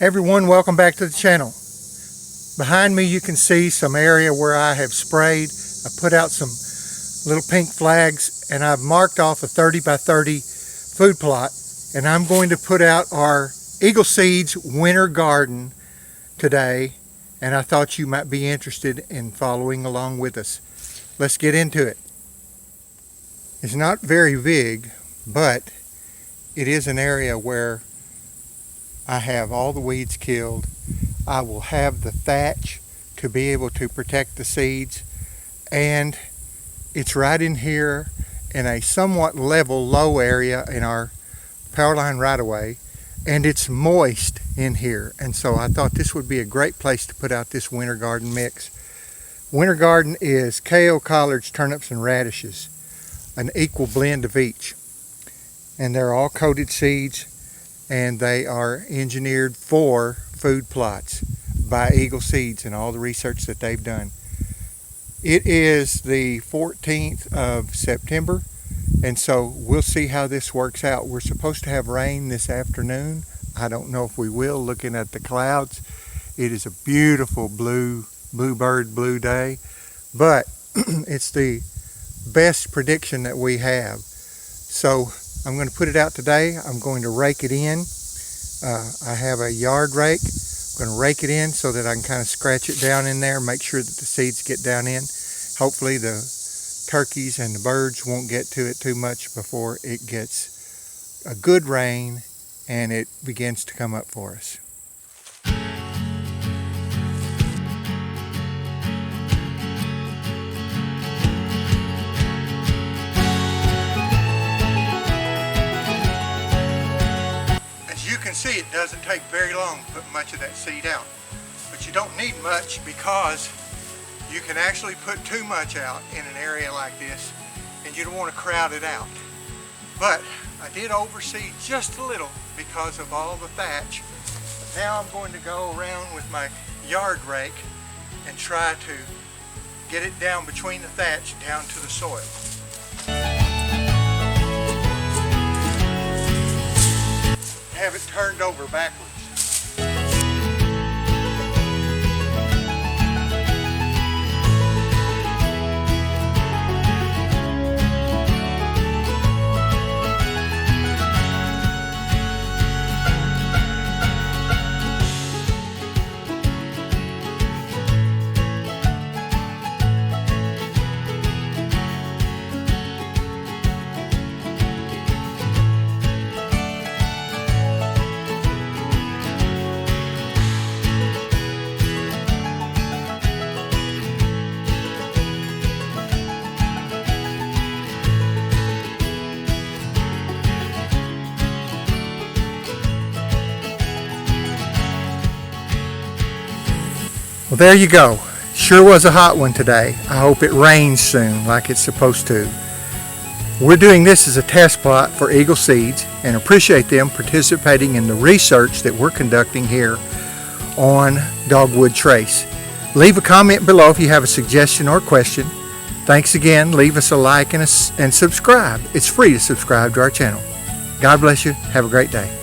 Everyone, welcome back to the channel. Behind me you can see some area where I have sprayed. I put out some little pink flags and I've marked off a 30 by 30 food plot, and I'm going to put out our Eagle Seeds winter garden today, and I thought you might be interested in following along with us. Let's get into it. It's not very big, but it is an area where I have all the weeds killed. I will have the thatch to be able to protect the seeds, and it's right in here in a somewhat level low area in our power line right away, and it's moist in here, and so I thought this would be a great place to put out this winter garden mix. Winter garden is kale, collards, turnips, and radishes, an equal blend of each, and they're all coated seeds, and they are engineered for food plots by Eagle Seeds and all the research that they've done. It is the 14th of September, and so we'll see how this works out. We're supposed to have rain this afternoon. I don't know if we will, looking at the clouds. It is a beautiful bluebird blue day, but it's the best prediction that we have. So I'm going to put it out today. I'm going to rake it in. I have a yard rake. I'm going to rake it in so that I can kind of scratch it down in there, make sure that the seeds get down in. Hopefully the turkeys and the birds won't get to it too much before it gets a good rain and it begins to come up for us. See, it doesn't take very long to put much of that seed out, but you don't need much because you can actually put too much out in an area like this, and you don't want to crowd it out. But I did overseed just a little because of all the thatch. Now I'm going to go around with my yard rake and try to get it down between the thatch down to the soil. Have it turned over backwards. Well, there you go. Sure was a hot one today. I hope it rains soon like it's supposed to. We're doing this as a test plot for Eagle Seeds and appreciate them participating in the research that we're conducting here on Dogwood Trace. Leave a comment below if you have a suggestion or question. Thanks again. Leave us a like and subscribe. It's free to subscribe to our channel. God bless you. Have a great day.